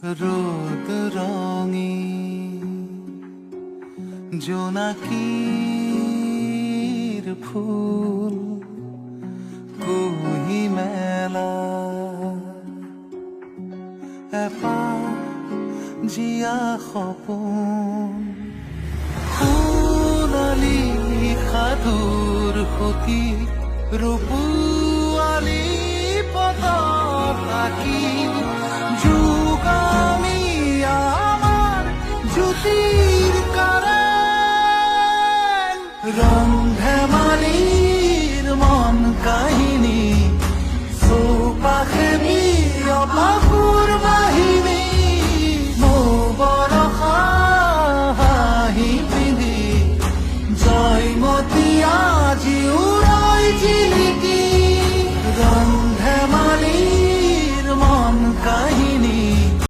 রোদ রঙে জোনাকির ফুল কুহি মেলা এপা জিয়া সপোন সোণালী সাধুৰ সতী ৰূপুৱালী পদত আঁকি